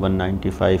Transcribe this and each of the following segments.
195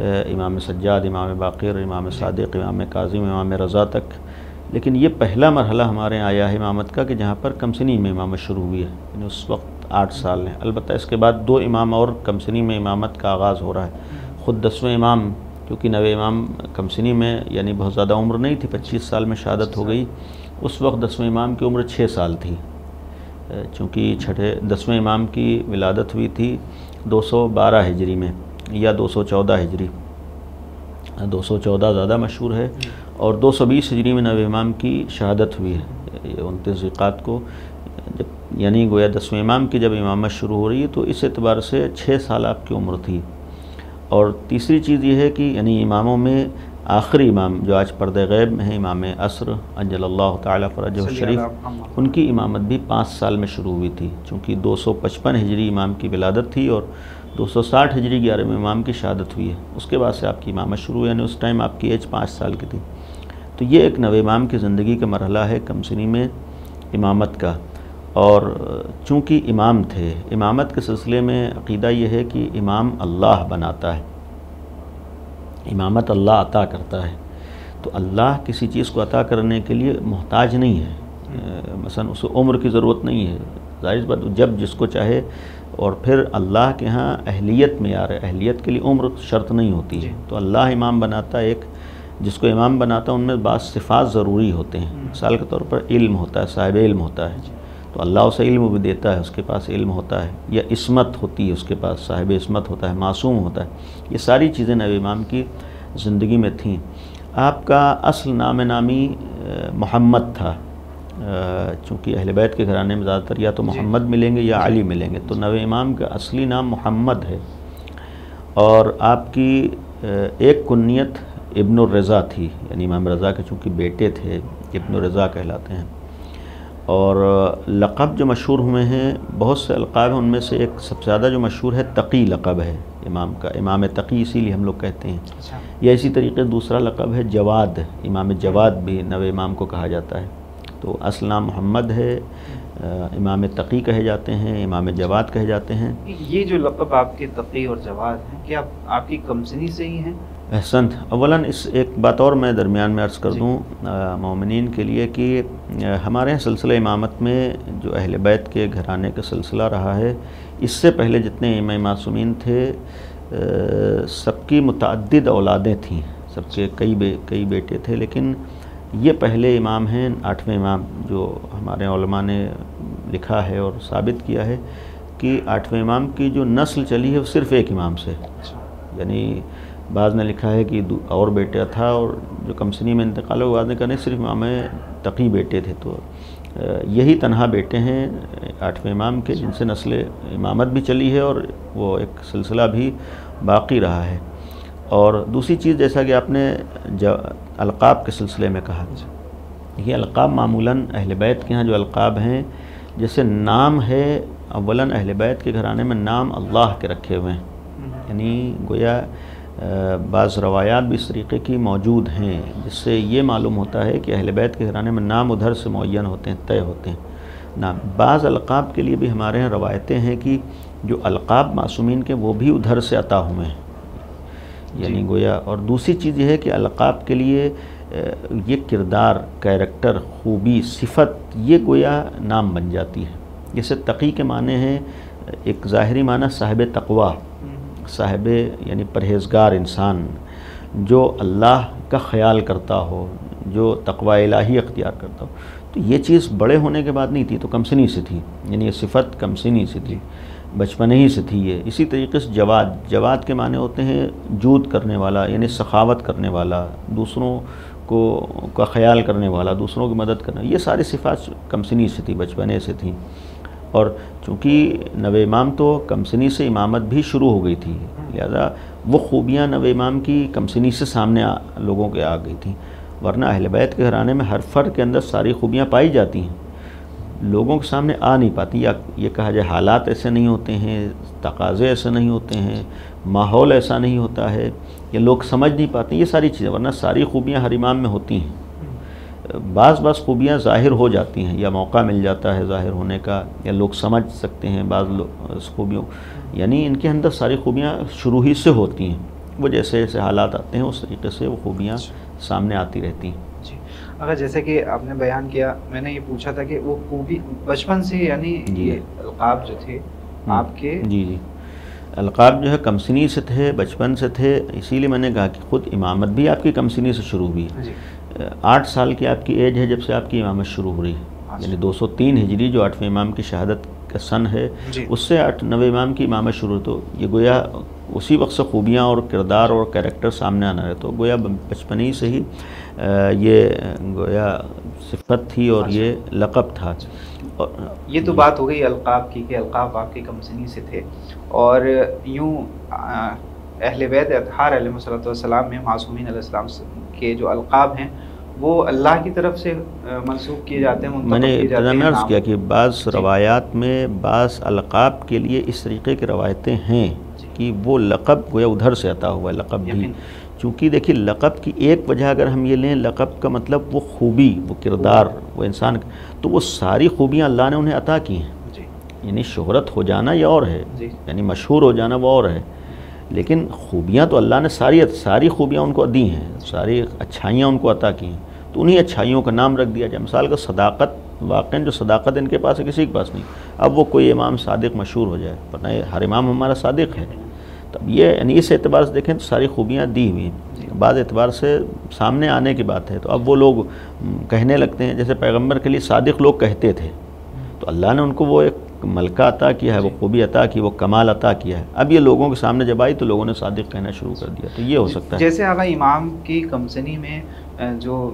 امام سجاد، امام باقر، امام صادق، امام کاظم، امام رضا تک. لیکن یہ پہلا مرحلہ ہمارے یہاں آیا ہے امامت کا کہ جہاں پر کم سنی میں امامت شروع ہوئی ہے، یعنی اس وقت 8 سال ہیں. البتہ اس کے بعد 2 امام اور کم سنی میں امامت کا آغاز ہو رہا ہے. خود 10ویں امام، کیونکہ 9ویں امام کم سنی میں یعنی بہت زیادہ عمر نہیں تھی، 25 سال میں شہادت ہو گئی. اس وقت 10ویں امام کی عمر 6 سال تھی، چونکہ 10ویں امام کی ولادت ہوئی تھی 212 ہجری میں یا 214 ہجری. 214 زیادہ مشہور ہے، اور 220 ہجری میں 9ویں امام کی شہادت ہوئی ہے 29 ذوالقعدہ کو. جب یعنی گویا 10ویں امام کی جب امامت شروع ہو رہی ہے تو اس اعتبار سے 6 سال آپ کی عمر تھی. اور تیسری چیز یہ ہے کہ یعنی اماموں میں آخری امام جو آج پردہ غیب میں ہیں، امام عصر عجل اللہ تعالی فرجہ الشریف، ان کی امامت بھی 5 سال میں شروع ہوئی تھی، چونکہ 255 ہجری امام کی ولادت تھی اور 260 ہجری 11ویں امام کی شہادت ہوئی ہے. اس کے بعد سے آپ کی امامت شروع ہوئی، یعنی اس ٹائم آپ کی ایج 5 سال کی تھی. تو یہ ایک 9ویں امام کی زندگی کا مرحلہ ہے کم سنی میں امامت کا. اور چونکہ امام تھے، امامت کے سلسلے میں عقیدہ یہ ہے کہ امام اللہ بناتا ہے، امامت اللہ عطا کرتا ہے. تو اللہ کسی چیز کو عطا کرنے کے لیے محتاج نہیں ہے. مثلا اسے عمر کی ضرورت نہیں ہے، ظاہر بات جب جس کو چاہے. اور پھر اللہ کے ہاں اہلیت معیار ہے، اہلیت کے لیے عمر شرط نہیں ہوتی ہے. تو اللہ امام بناتا ہے، ایک جس کو امام بناتا ہے ان میں بعض صفات ضروری ہوتے ہیں. مثال کے طور پر علم ہوتا ہے، صاحب علم ہوتا ہے، تو اللہ اسے علم بھی دیتا ہے، اس کے پاس علم ہوتا ہے. یا عصمت ہوتی ہے، اس کے پاس صاحب عصمت ہوتا ہے، معصوم ہوتا ہے. یہ ساری چیزیں 9ویں امام کی زندگی میں تھیں. آپ کا اصل نام نامی محمد تھا، چونکہ اہل بیت کے گھرانے میں زیادہ تر یا تو محمد ملیں گے یا علی ملیں گے، تو 9ویں امام کا اصلی نام محمد ہے. اور آپ کی ایک کنیت ابن الرضا تھی، یعنی امام رضا کے چونکہ بیٹے تھے، ابن الرضا کہلاتے ہیں. اور لقب جو مشہور ہوئے ہیں، بہت سے القاب ہیں، ان میں سے ایک سب سے زیادہ جو مشہور ہے تقی لقب ہے امام کا، امام تقی اسی لیے ہم لوگ کہتے ہیں. یا اسی طریقے دوسرا لقب ہے جواد، امام جواد بھی 9ویں امام کو کہا جاتا ہے. تو اصل نام محمد ہے، امام تقی کہے جاتے ہیں، امام جواد کہے جاتے ہیں. یہ جو لقب آپ کے تقی اور جواد ہیں، کیا آپ کی کم سنی سے ہی ہیں؟ احسنت. اولاً اس ایک بات اور میں درمیان میں عرض کر دوں مومنین کے لیے کہ ہمارے یہاں سلسلہ امامت میں جو اہل بیت کے گھرانے کا سلسلہ رہا ہے، اس سے پہلے جتنے امام معصومین تھے سب کی متعدد اولادیں تھیں، سب کے کئی بیٹے تھے. لیکن یہ پہلے امام ہیں 8ویں امام، جو ہمارے علماء نے لکھا ہے اور ثابت کیا ہے کہ 8ویں امام کی جو نسل چلی ہے وہ صرف ایک امام سے. یعنی بعض نے لکھا ہے کہ اور بیٹا تھا، اور جو کم سنی میں انتقال ہوا، بعض نے کہا نہیں صرف امام تقی بیٹے تھے. تو یہی تنہا بیٹے ہیں 8ویں امام کے جن سے نسل امامت بھی چلی ہے اور وہ ایک سلسلہ بھی باقی رہا ہے. اور دوسری چیز، جیسا کہ آپ نے القاب کے سلسلے میں کہا، یہ القاب معمولاً اہل بیت کے ہاں جو القاب ہیں، جیسے نام ہے اولاً اہل بیت کے گھرانے میں نام اللہ کے رکھے ہوئے ہیں. یعنی گویا بعض روایات بھی اس طریقے کی موجود ہیں جس سے یہ معلوم ہوتا ہے کہ اہل بیت کے گھرانے میں نام ادھر سے معین ہوتے ہیں، طے ہوتے ہیں نام. بعض القاب کے لیے بھی ہمارے یہاں روایتیں ہیں کہ جو القاب معصومین کے وہ بھی ادھر سے عطا ہوئے ہیں، یعنی گویا. اور دوسری چیز یہ ہے کہ القاب کے لیے یہ کردار، کیریکٹر، خوبی، صفت، یہ گویا نام بن جاتی ہے. جیسے تقی کے معنی ہیں، ایک ظاہری معنی صاحب تقوی، صاحب یعنی پرہیزگار انسان، جو اللہ کا خیال کرتا ہو، جو تقوی الہی اختیار کرتا ہو. تو یہ چیز بڑے ہونے کے بعد نہیں تھی، تو کم سنی سے تھی، یعنی یہ صفت کم سنی سے تھی، بچپنے ہی سے تھی یہ. اسی طریقے سے جواد کے معنی ہوتے ہیں جود کرنے والا، یعنی سخاوت کرنے والا، دوسروں کا خیال کرنے والا، دوسروں کی مدد کرنا. یہ ساری صفات کم سنی سے تھی، بچپنے سے تھیں. اور چونکہ 9ویں امام تو کم سنی سے امامت بھی شروع ہو گئی تھی، لہذا وہ خوبیاں 9ویں امام کی کم سنی سے سامنے لوگوں کے آ گئی تھیں. ورنہ اہل بیت کے گھرانے میں ہر فرد کے اندر ساری خوبیاں پائی جاتی ہیں، لوگوں کے سامنے آ نہیں پاتی. یا یہ کہا جائے حالات ایسے نہیں ہوتے ہیں، تقاضے ایسے نہیں ہوتے ہیں، ماحول ایسا نہیں ہوتا ہے، یا لوگ سمجھ نہیں پاتے یہ ساری چیزیں. ورنہ ساری خوبیاں ہر امام میں ہوتی ہیں. بعض خوبیاں ظاہر ہو جاتی ہیں، یا موقع مل جاتا ہے ظاہر ہونے کا، یا لوگ سمجھ سکتے ہیں بعض خوبیوں. یعنی ان کے اندر ساری خوبیاں شروع ہی سے ہوتی ہیں. وہ جیسے جیسے حالات آتے ہیں اس طریقے سے وہ خوبیاں سامنے آتی رہتی ہیں۔ جی اگر جیسے کہ آپ نے بیان کیا، میں نے یہ پوچھا تھا کہ وہ خوبی بچپن سے یعنی یہ القاب جو تھے آپ کے، جی القاب جو ہے کم سنی سے تھے، بچپن سے تھے، اسی لیے میں نے کہا کہ خود امامت بھی آپ کی کم سنی سے شروع ہوئی ہے۔ 8 سال کی آپ کی ایج ہے جب سے آپ کی امامت شروع ہو رہی ہے، یعنی 203 ہجری جو 8ویں امام کی شہادت کا سن ہے اس سے 9ویں امام کی امامت شروع، تو یہ گویا اسی وقت سے خوبیاں اور کردار اور کریکٹر سامنے آنا ہے، تو گویا بچپن ہی سے ہی یہ گویا صفت تھی اور یہ لقب تھا۔ یہ تو بات ہو گئی القاب کی کہ القاب آپ کے کم سنی سے تھے، اور یوں اہل بیت اطہار علیہ الصلوۃ والسلام میں معصومین علیہ السلام کے جو القاب ہیں وہ اللہ کی طرف سے منسوخ کیے جاتے ہیں، میں نے ابتدا میں عرض کیا کہ بعض جی روایات میں بعض القاب کے لیے اس طریقے کی روایتیں ہیں کہ وہ لقب گویا ادھر سے عطا ہوا ہے، لقب بھی، چونکہ دیکھیے لقب کی ایک وجہ اگر ہم یہ لیں، لقب کا مطلب وہ خوبی، وہ کردار، وہ انسان، تو وہ ساری خوبیاں اللہ نے انہیں عطا کی ہیں، یعنی شہرت ہو جانا یہ اور ہے، یعنی مشہور ہو جانا وہ اور ہے، لیکن خوبیاں تو اللہ نے ساری خوبیاں ان کو دی ہیں، ساری اچھائیاں ان کو عطا کی ہیں، تو انہی اچھائیوں کا نام رکھ دیا جائے۔ مثال کا صداقت، واقعاً جو صداقت ان کے پاس ہے کسی کے پاس نہیں، اب وہ کوئی امام صادق مشہور ہو جائے، پتہ ہے ہر امام ہمارا صادق ہے، تب یہ یعنی اس اعتبار سے دیکھیں تو ساری خوبیاں دی ہوئی ہیں، بعض اعتبار سے سامنے آنے کی بات ہے، تو اب وہ لوگ کہنے لگتے ہیں جیسے پیغمبر کے لیے صادق لوگ کہتے تھے، تو اللہ نے ان کو وہ ایک ملکہ عطا کیا ہے، وہ خوبی عطا کی، وہ کمال عطا کیا ہے، اب یہ لوگوں کے سامنے جب آئی تو لوگوں نے صادق کہنا شروع کر دیا، تو یہ ہو سکتا ہے۔ جیسے آقا امام کی کمسنی میں جو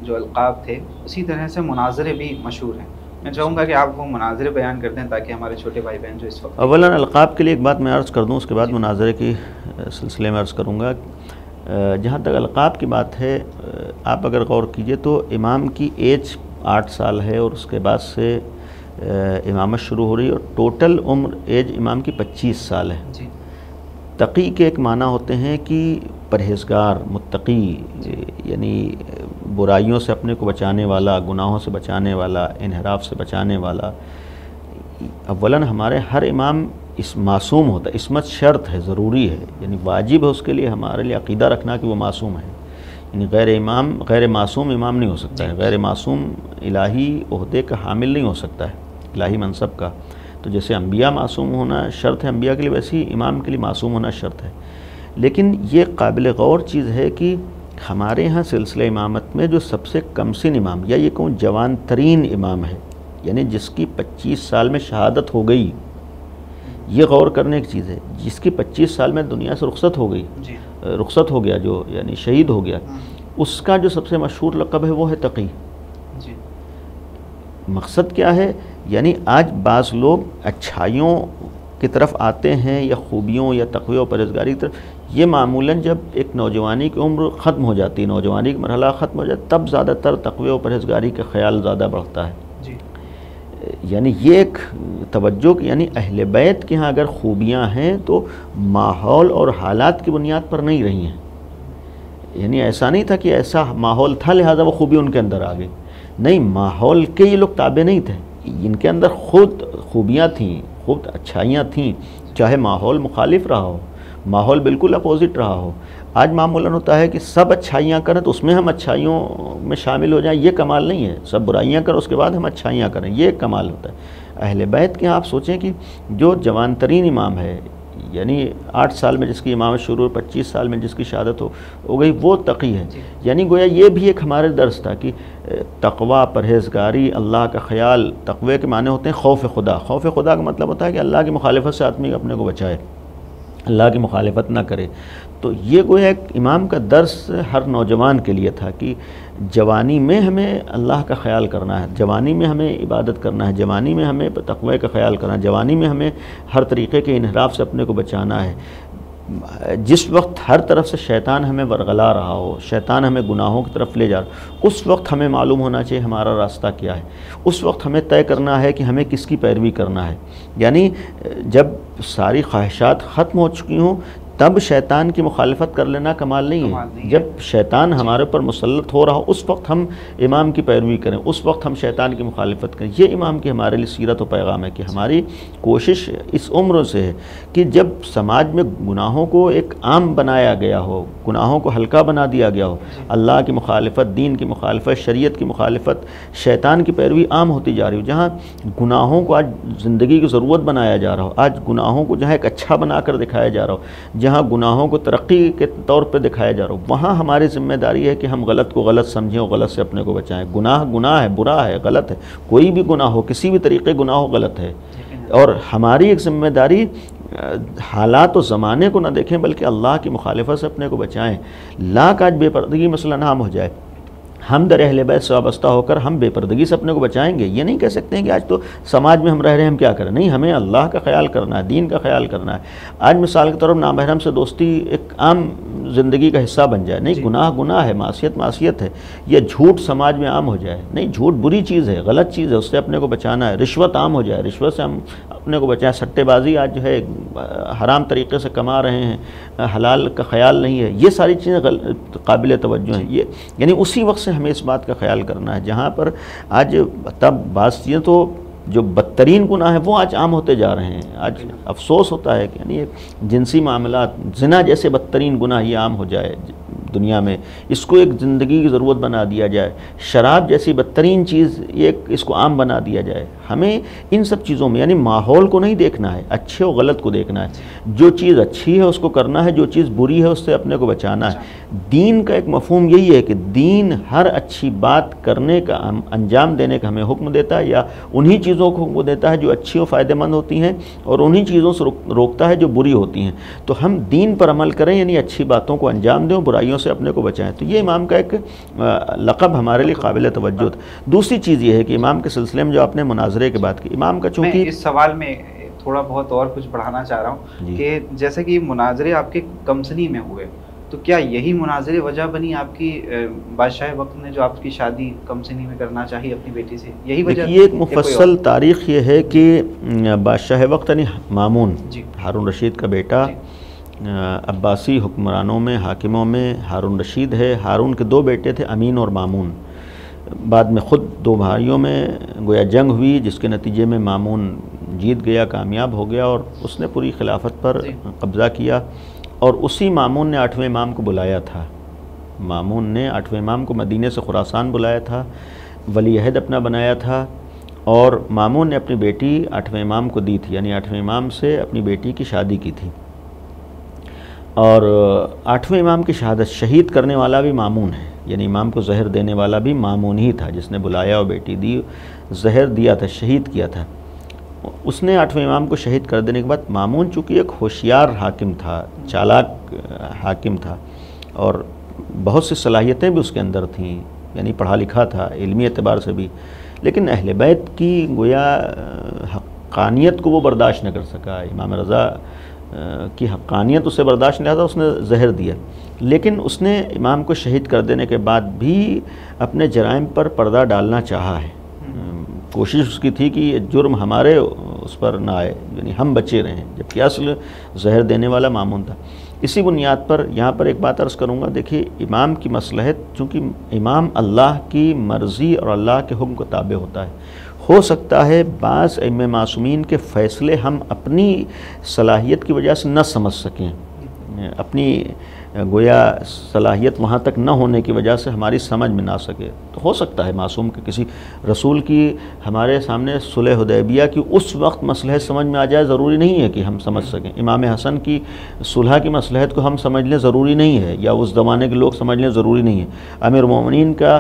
القاب تھے، اسی طرح سے مناظرے بھی مشہور ہیں، میں چاہوں گا کہ آپ وہ مناظرے بیان کر دیں تاکہ ہمارے چھوٹے بھائی بہن جو اس وقت اولاً القاب کے لیے ایک بات میں عرض کر دوں، اس کے بعد مناظرے کی سلسلے میں عرض کروں گا۔ جہاں تک القاب کی بات ہے، آپ اگر غور کیجئے تو امام کی ایج 8 سال ہے اور اس کے بعد سے امامت شروع ہو رہی ہے، اور ٹوٹل عمر ایج امام کی 25 سال ہے۔ جی تقی کے ایک معنی ہوتے ہیں کہ پرہیزگار، متقی، یعنی برائیوں سے اپنے کو بچانے والا، گناہوں سے بچانے والا، انحراف سے بچانے والا۔ اولاً ہمارے ہر امام اس معصوم ہوتا ہے، عصمت شرط ہے، ضروری ہے، یعنی واجب ہے اس کے لیے، ہمارے لیے عقیدہ رکھنا کہ وہ معصوم ہے، یعنی غیر معصوم امام نہیں ہو سکتا ہے، غیر معصوم الہی عہدے کا حامل نہیں ہو سکتا ہے، الہی منصب کا۔ تو جیسے انبیاء معصوم ہونا شرط ہے انبیاء کے لیے، ویسے ہی امام کے لیے معصوم ہونا شرط ہے۔ لیکن یہ قابل غور چیز ہے کہ ہمارے ہاں سلسلہ امامت میں جو سب سے کم سن امام، یا یہ کہوں جوان ترین امام ہے، یعنی جس کی 25 سال میں شہادت ہو گئی، یہ غور کرنے کی چیز ہے، جس کی 25 سال میں دنیا سے رخصت ہو گئی، رخصت ہو گیا، جو یعنی شہید ہو گیا، اس کا جو سب سے مشہور لقب ہے وہ ہے تقی۔ مقصد کیا ہے؟ یعنی آج بعض لوگ اچھائیوں کی طرف آتے ہیں یا خوبیوں یا تقوی و پرہیزگاری کی طرف، یہ معمولاً جب ایک نوجوانی کی عمر ختم ہو جاتی ہے، نوجوانی کا مرحلہ ختم ہو جاتا ہے، تب زیادہ تر تقوی و پرہیزگاری کا خیال زیادہ بڑھتا ہے۔ یعنی یہ ایک توجہ، یعنی اہل بیت کے ہاں اگر خوبیاں ہیں تو ماحول اور حالات کی بنیاد پر نہیں رہی ہیں، یعنی ایسا نہیں تھا کہ ایسا ماحول تھا لہذا وہ خوبی ان کے اندر آ گئی، نہیں، ماحول کے یہ لوگ تابع نہیں تھے، ان کے اندر خود خوبیاں تھیں، خود اچھائیاں تھیں، چاہے ماحول مخالف رہا ہو، ماحول بالکل اپوزٹ رہا ہو۔ آج معمولاً ہوتا ہے کہ سب اچھائیاں کریں تو اس میں ہم اچھائیوں میں شامل ہو جائیں، یہ کمال نہیں ہے، سب برائیاں کریں اس کے بعد ہم اچھائیاں کریں، یہ ایک کمال ہوتا ہے۔ اہل بیت کے آپ سوچیں کہ جو جوان ترین امام ہے، یعنی 8 سال میں جس کی امامت شروع، 25 سال میں جس کی شہادت ہو گئی، وہ تقی ہے، یعنی گویا یہ بھی ایک ہمارے درس تھا کہ تقوی، پرہیزگاری، اللہ کا خیال۔ تقوی کے معنی ہوتے ہیں خوف خدا، خوف خدا کا مطلب ہوتا ہے کہ اللہ کی مخالفت سے آدمی اپنے کو بچائے، اللہ کی مخالفت نہ کرے۔ تو یہ گویا ایک امام کا درس ہر نوجوان کے لیے تھا کہ جوانی میں ہمیں اللہ کا خیال کرنا ہے، جوانی میں ہمیں عبادت کرنا ہے، جوانی میں ہمیں تقوی کا خیال کرنا ہے، جوانی میں ہمیں ہر طریقے کے انحراف سے اپنے کو بچانا ہے۔ جس وقت ہر طرف سے شیطان ہمیں ورغلا رہا ہو، شیطان ہمیں گناہوں کی طرف لے جا رہا، اس وقت ہمیں معلوم ہونا چاہیے ہمارا راستہ کیا ہے، اس وقت ہمیں طے کرنا ہے کہ ہمیں کس کی پیروی کرنا ہے۔ یعنی جب ساری خواہشات ختم ہو چکی ہوں تب شیطان کی مخالفت کر لینا کمال نہیں ہے. جب شیطان ہمارے اوپر مسلط ہو رہا ہو اس وقت ہم امام کی پیروی کریں، اس وقت ہم شیطان کی مخالفت کریں. یہ امام کی ہمارے لیے سیرت و پیغام ہے کہ ہماری کوشش اس عمر سے ہے کہ جب سماج میں گناہوں کو ایک عام بنایا گیا ہو، گناہوں کو ہلکا بنا دیا گیا ہو، اللہ کی مخالفت، دین کی مخالفت، شریعت کی مخالفت، شیطان کی پیروی عام ہوتی جا رہی ہو، جہاں گناہوں کو آج زندگی کی ضرورت بنایا جا رہا ہو، آج گناہوں کو جہاں ایک اچھا بنا کر دکھایا جا رہا ہو، جہاں گناہوں کو ترقی کے طور پہ دکھایا جا رہا ہو، وہاں ہماری ذمہ داری ہے کہ ہم غلط کو غلط سمجھیں اور غلط سے اپنے کو بچائیں. گناہ ہے، برا ہے، غلط ہے، کوئی بھی گناہ ہو، کسی بھی طریقے گناہ ہو، غلط ہے. اور ہماری ایک ذمہ داری حالات و زمانے کو نہ دیکھیں بلکہ اللہ کی مخالفت سے اپنے کو بچائیں. لاکھ آج بے پردگی مسئلہ نام ہو جائے، ہم در اہل بیت سے وابستہ ہو کر ہم بے پردگی سے اپنے کو بچائیں گے. یہ نہیں کہہ سکتے ہیں کہ آج تو سماج میں ہم رہ رہے ہیں، ہم کیا کریں. نہیں، ہمیں اللہ کا خیال کرنا ہے، دین کا خیال کرنا ہے. آج مثال کے طور پر نامحرم سے دوستی ایک عام زندگی کا حصہ بن جائے. نہیں، گناہ ہے، معصیت ہے. یہ جھوٹ سماج میں عام ہو جائے. نہیں، جھوٹ بری چیز ہے، غلط چیز ہے، اس سے اپنے کو بچانا ہے. رشوت عام ہو جائے، رشوت سے ہم اپنے کو بچائیں. سٹے بازی آج جو ہے حرام طریقے سے کما رہے ہیں، حلال کا خیال نہیں ہے. یہ ساری چیزیں قابل توجہ ہیں. یہ یعنی اسی وقت سے ہمیں اس بات کا خیال کرنا ہے جہاں پر آج تب بعض چیزیں تو جو بدترین گناہ ہیں وہ آج عام ہوتے جا رہے ہیں. آج افسوس ہوتا ہے کہ یعنی جنسی معاملات، زنا جیسے بدترین گناہ یہ عام ہو جائے دنیا میں، اس کو ایک زندگی کی ضرورت بنا دیا جائے. شراب جیسی بدترین چیز اس کو عام بنا دیا جائے. ہمیں ان سب چیزوں میں یعنی ماحول کو نہیں دیکھنا ہے، اچھے و غلط کو دیکھنا ہے. جو چیز اچھی ہے اس کو کرنا ہے، جو چیز بری ہے اس سے اپنے کو بچانا ہے. دین کا ایک مفہوم یہی ہے کہ دین ہر اچھی بات کرنے کا، انجام دینے کا ہمیں حکم دیتا ہے، یا انہی چیزوں کو حکم دیتا ہے جو اچھی و فائدہ مند ہوتی ہیں، اور انہی چیزوں سے روکتا ہے جو بری ہوتی ہیں. تو ہم دین پر عمل کریں، یعنی اچھی باتوں کو انجام دیں، برائیوں سے اپنے کو بچائیں. تو یہ امام کا ایک لقب ہمارے لیے قابل توجہ تھا. دوسری چیز یہ ہے کہ امام کے سلسلے میں جو آپ نے مناظرے کے بات کی، امام کا چونکہ میں اس سوال میں تھوڑا بہت اور کچھ بڑھانا چاہ رہا ہوں کہ جیسے کہ مناظرے آپ کے کمسنی میں ہوئے، تو کیا یہی مناظرے وجہ بنی آپ کی بادشاہ وقت نے جو آپ کی شادی کمسنی میں کرنا چاہیے اپنی بیٹی سے، یہی وجہ؟ یہ ایک مفصل تاریخ یہ ہے کہ بادشاہ وقت یعنی مامون، ہارون رشید کا بیٹا، عباسی حکمرانوں میں، حاکموں میں ہارون رشید ہے. ہارون کے 2 بیٹے تھے، امین اور مامون. بعد میں خود 2 بھائیوں میں گویا جنگ ہوئی جس کے نتیجے میں مامون جیت گیا، کامیاب ہو گیا، اور اس نے پوری خلافت پر قبضہ کیا. اور اسی مامون نے 8ویں امام کو بلایا تھا. مامون نے 8ویں امام کو مدینے سے خراسان بلایا تھا، ولی عہد اپنا بنایا تھا، اور مامون نے اپنی بیٹی 8ویں امام کو دی تھی، یعنی 8ویں امام سے اپنی بیٹی کی شادی کی تھی. اور 8ویں امام کی شہادت شہید کرنے والا بھی مامون ہے، یعنی امام کو زہر دینے والا بھی مامون ہی تھا جس نے بلایا اور بیٹی دی، زہر دیا تھا، شہید کیا تھا. اس نے 8ویں امام کو شہید کر دینے کے بعد مامون چونکہ ایک ہوشیار حاکم تھا، چالاک حاکم تھا، اور بہت سی صلاحیتیں بھی اس کے اندر تھیں، یعنی پڑھا لکھا تھا علمی اعتبار سے بھی، لیکن اہل بیت کی گویا حقانیت کو وہ برداشت نہ کر سکا. امام رضا کی حقانیت اسے برداشت نہیں آتا، اس نے زہر دیا. لیکن اس نے امام کو شہید کر دینے کے بعد بھی اپنے جرائم پر پردہ ڈالنا چاہا ہے. کوشش اس کی تھی کہ یہ جرم ہمارے اس پر نہ آئے، یعنی ہم بچے رہیں، جبکہ اصل زہر دینے والا مامون تھا. اسی بنیاد پر یہاں پر ایک بات عرض کروں گا. دیکھیے امام کی مصلحت، چونکہ امام اللہ کی مرضی اور اللہ کے حکم کو تابع ہوتا ہے، ہو سکتا ہے بعض ائمہ معصومین کے فیصلے ہم اپنی صلاحیت کی وجہ سے نہ سمجھ سکیں، اپنی گویا صلاحیت وہاں تک نہ ہونے کی وجہ سے ہماری سمجھ میں نہ آ سکے. تو ہو سکتا ہے معصوم کے کسی رسول کی ہمارے سامنے صلح حدیبیہ کی اس وقت مصلحت سمجھ میں آ جائے، ضروری نہیں ہے کہ ہم سمجھ سکیں. امام حسن کی صلح کی مصلحت کو ہم سمجھ لیں، ضروری نہیں ہے، یا اس زمانے کے لوگ سمجھ لیں، ضروری نہیں ہے. امیر المومنین کا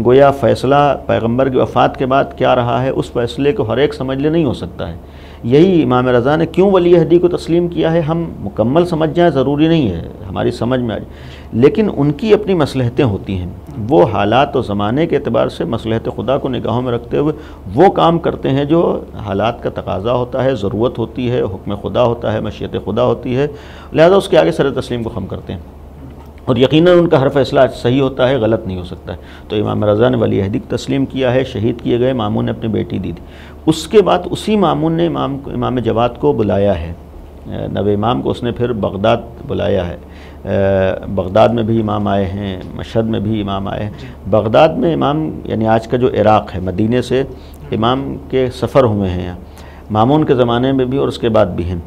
گویا فیصلہ پیغمبر کی وفات کے بعد کیا رہا ہے، اس فیصلے کو ہر ایک سمجھ لے نہیں ہو سکتا ہے. یہی امام رضا نے کیوں ولی عہدی کو تسلیم کیا ہے، ہم مکمل سمجھ جائیں ضروری نہیں ہے، ہماری سمجھ میں آ جائے، لیکن ان کی اپنی مصلحتیں ہوتی ہیں. وہ حالات و زمانے کے اعتبار سے مصلحت خدا کو نگاہوں میں رکھتے ہوئے وہ کام کرتے ہیں جو حالات کا تقاضا ہوتا ہے، ضرورت ہوتی ہے، حکم خدا ہوتا ہے، مشیت خدا ہوتی ہے، لہذا اس کے آگے سر تسلیم کو ہم کرتے ہیں. اور یقیناً ان کا ہر فیصلہ صحیح ہوتا ہے، غلط نہیں ہو سکتا ہے. تو امام رضا نے ولی عہدی کو تسلیم کیا ہے، شہید کیے گئے. مامون نے اپنی بیٹی دی تھی. اس کے بعد اسی مامون نے امام جواد کو بلایا ہے. نو امام کو اس نے پھر بغداد بلایا ہے۔ بغداد میں بھی امام آئے ہیں، مشہد میں بھی امام آئے ہیں۔ بغداد میں امام یعنی آج کا جو عراق ہے، مدینے سے امام کے سفر ہوئے ہیں مامون کے زمانے میں بھی اور اس کے بعد بھی ہیں۔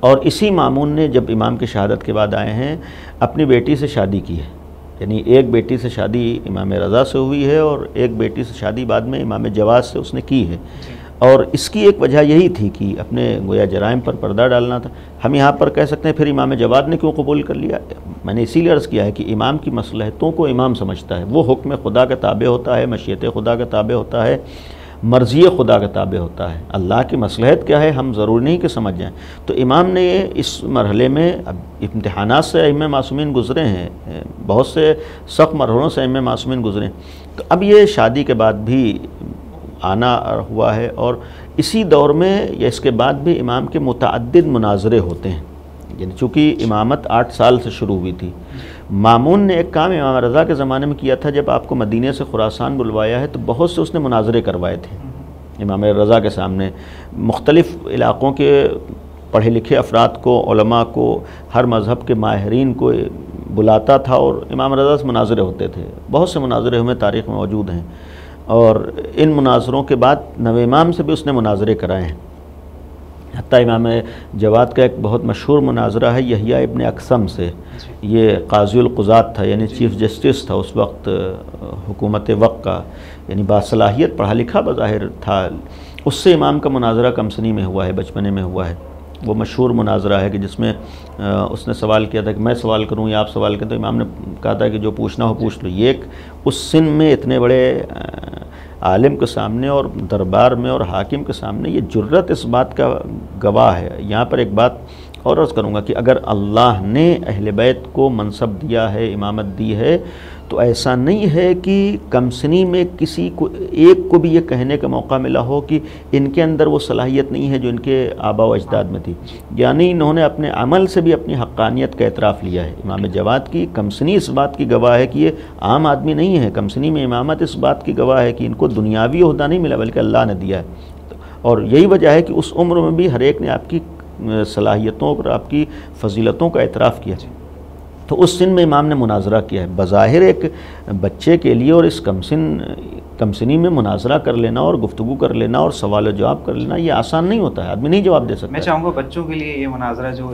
اور اسی مامون نے جب امام کی شہادت کے بعد آئے ہیں اپنی بیٹی سے شادی کی ہے، یعنی ایک بیٹی سے شادی امام رضا سے ہوئی ہے اور ایک بیٹی سے شادی بعد میں امام جواد سے اس نے کی ہے۔ اور اس کی ایک وجہ یہی تھی کہ اپنے گویا جرائم پر پردہ ڈالنا تھا۔ ہم یہاں پر کہہ سکتے ہیں پھر امام جواد نے کیوں قبول کر لیا؟ میں نے اسی لیے عرض کیا ہے کہ امام کی مصلحتوں کو امام سمجھتا ہے، وہ حکم خدا کا تابع ہوتا ہے، مشیت خدا کا تابع ہوتا ہے، مرضی خدا کا تابع ہوتا ہے۔ اللہ کی مصلحت کیا ہے ہم ضرور نہیں کہ سمجھ جائیں۔ تو امام نے اس مرحلے میں اب امتحانات سے ائمہ معصومین گزرے ہیں، بہت سے سخت مرحلوں سے ائمہ معصومین گزرے ہیں، تو اب یہ شادی کے بعد بھی آنا ہوا ہے۔ اور اسی دور میں یا اس کے بعد بھی امام کے متعدد مناظرے ہوتے ہیں، یعنی چونکہ امامت 8 سال سے شروع ہوئی تھی۔ مامون نے ایک کام امام رضا کے زمانے میں کیا تھا، جب آپ کو مدینے سے خراسان بلوایا ہے تو بہت سے اس نے مناظرے کروائے تھے امام رضا کے سامنے، مختلف علاقوں کے پڑھے لکھے افراد کو، علماء کو، ہر مذہب کے ماہرین کو بلاتا تھا اور امام رضا سے مناظرے ہوتے تھے۔ بہت سے مناظرے ہمیں تاریخ میں موجود ہیں، اور ان مناظروں کے بعد نو امام سے بھی اس نے مناظرے کرائے ہیں۔ حتیٰ امام جواد کا ایک بہت مشہور مناظرہ ہے یحییٰ ابن اقسم سے، یہ قاضی القضات تھا، یعنی چیف جسٹس تھا اس وقت حکومت وقت کا، یعنی باصلاحیت پڑھا لکھا بظاہر تھا۔ اس سے امام کا مناظرہ کمسنی میں ہوا ہے، بچپنے میں ہوا ہے۔ وہ مشہور مناظرہ ہے کہ جس میں اس نے سوال کیا تھا کہ میں سوال کروں یا آپ سوال کریں، تو امام نے کہا تھا کہ جو پوچھنا ہو پوچھ لو۔ یہ ایک اس سن میں اتنے بڑے عالم کے سامنے اور دربار میں اور حاکم کے سامنے یہ جرت اس بات کا گواہ ہے۔ یہاں پر ایک بات اور عرض کروں گا کہ اگر اللہ نے اہل بیت کو منصب دیا ہے، امامت دی ہے، تو ایسا نہیں ہے کہ کمسنی میں کسی کو ایک کو بھی یہ کہنے کا موقع ملا ہو کہ ان کے اندر وہ صلاحیت نہیں ہے جو ان کے آباء و اجداد میں تھی، یعنی انہوں نے اپنے عمل سے بھی اپنی حقانیت کا اعتراف لیا ہے۔ امام جواد کی کمسنی اس بات کی گواہ ہے کہ یہ عام آدمی نہیں ہے، کمسنی میں امامت اس بات کی گواہ ہے کہ ان کو دنیاوی عہدہ نہیں ملا بلکہ اللہ نے دیا ہے۔ اور یہی وجہ ہے کہ اس عمر میں بھی ہر ایک نے آپ کی صلاحیتوں اور آپ کی فضیلتوں کا اعتراف کیا۔ تو اس سن میں امام نے مناظرہ کیا ہے۔ بظاہر ایک بچے کے لیے اور اس کمسنی میں مناظرہ کر لینا اور گفتگو کر لینا اور سوال و جواب کر لینا یہ آسان نہیں ہوتا ہے، آدمی نہیں جواب دے سکتا۔ میں چاہوں گا بچوں کے لیے یہ مناظرہ جو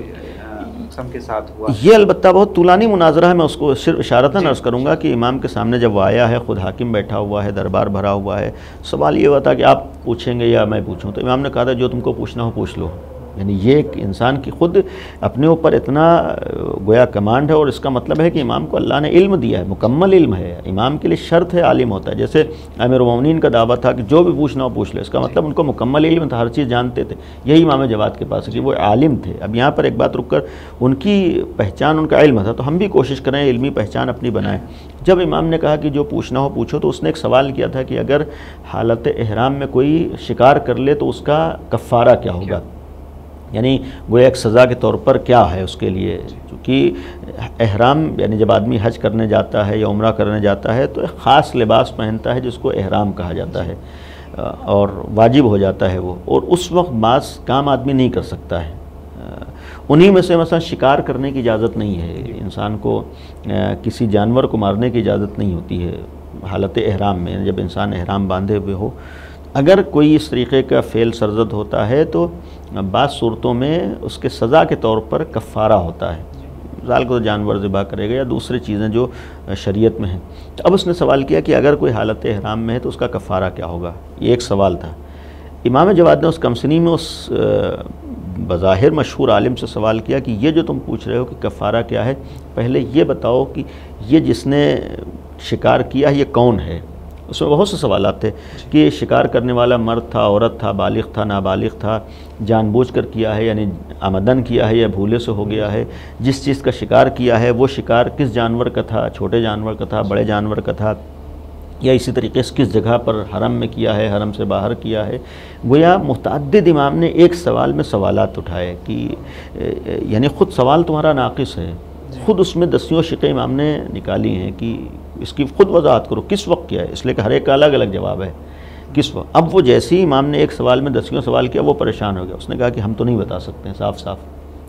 قسم کے ساتھ ہوا، یہ البتہ بہت طولانی مناظرہ ہے، میں اس کو صرف اشارتاً عرض کروں گا کہ امام کے سامنے جب وہ آیا ہے، خود حاکم بیٹھا ہوا ہے، دربار بھرا ہوا ہے، سوال یہ ہوا تھا کہ آپ پوچھیں گے یا میں پوچھوں، تو امام نے کہا تھا جو تم کو پوچھنا ہو پوچھ لو۔ یعنی یہ ایک انسان کی خود اپنے اوپر اتنا گویا کمانڈ ہے، اور اس کا مطلب ہے کہ امام کو اللہ نے علم دیا ہے، مکمل علم ہے۔ امام کے لیے شرط ہے عالم ہوتا ہے، جیسے امیر المومنین کا دعویٰ تھا کہ جو بھی پوچھنا ہو پوچھ لے، اس کا مطلب ان کو مکمل علم تھا، ہر چیز جانتے تھے۔ یہی امام جواد کے پاس ہے کہ وہ عالم تھے۔ اب یہاں پر ایک بات رک کر، ان کی پہچان ان کا علم تھا، تو ہم بھی کوشش کریں علمی پہچان اپنی بنائیں۔ جب امام نے کہا کہ جو پوچھنا ہو پوچھو، تو اس نے ایک سوال کیا تھا کہ اگر حالت احرام میں کوئی شکار کر لے تو اس کا کفارہ کیا ہوگا، یعنی گویا ایک سزا کے طور پر کیا ہے اس کے لیے۔ چونکہ احرام یعنی جب آدمی حج کرنے جاتا ہے یا عمرہ کرنے جاتا ہے تو ایک خاص لباس پہنتا ہے جس کو احرام کہا جاتا ہے، اور واجب ہو جاتا ہے وہ، اور اس وقت بعض کام آدمی نہیں کر سکتا ہے۔ انہی میں سے مثلا شکار کرنے کی اجازت نہیں ہے، انسان کو کسی جانور کو مارنے کی اجازت نہیں ہوتی ہے حالت احرام میں، جب انسان احرام باندھے ہوئے ہو۔ اگر کوئی اس طریقے کا فعل سرزد ہوتا ہے تو بعض صورتوں میں اس کے سزا کے طور پر کفارہ ہوتا ہے، ذال کو جانور ذبح کرے گا یا دوسری چیزیں جو شریعت میں ہیں۔ تو اب اس نے سوال کیا کہ اگر کوئی حالت احرام میں ہے تو اس کا کفارہ کیا ہوگا، یہ ایک سوال تھا۔ امام جواد نے اس کمسنی میں اس بظاہر مشہور عالم سے سوال کیا کہ یہ جو تم پوچھ رہے ہو کہ کفارہ کیا ہے، پہلے یہ بتاؤ کہ یہ جس نے شکار کیا ہے یہ کون ہے۔ اس میں بہت سے سوالات تھے کہ شکار کرنے والا مرد تھا، عورت تھا، بالغ تھا، نابالغ تھا، جان بوجھ کر کیا ہے یعنی آمدن کیا ہے یا بھولے سے ہو گیا ہے، جس چیز کا شکار کیا ہے وہ شکار کس جانور کا تھا، چھوٹے جانور کا تھا، بڑے جانور کا تھا، یا اسی طریقے سے کس جگہ پر حرم میں کیا ہے، حرم سے باہر کیا ہے۔ گویا متعدد امام نے ایک سوال میں سوالات اٹھائے کہ یعنی خود سوال تمہارا ناقص ہے، خود اس میں دسیوں شقیں امام نے نکالی ہیں کہ اس کی خود وضاحت کرو کس وقت کیا ہے، اس لیے کہ ہر ایک کا الگ الگ جواب ہے۔ کس وقت؟ اب وہ جیسے ہی امام نے ایک سوال میں 10 سوال کیا وہ پریشان ہو گیا، اس نے کہا کہ ہم تو نہیں بتا سکتے ہیں صاف صاف،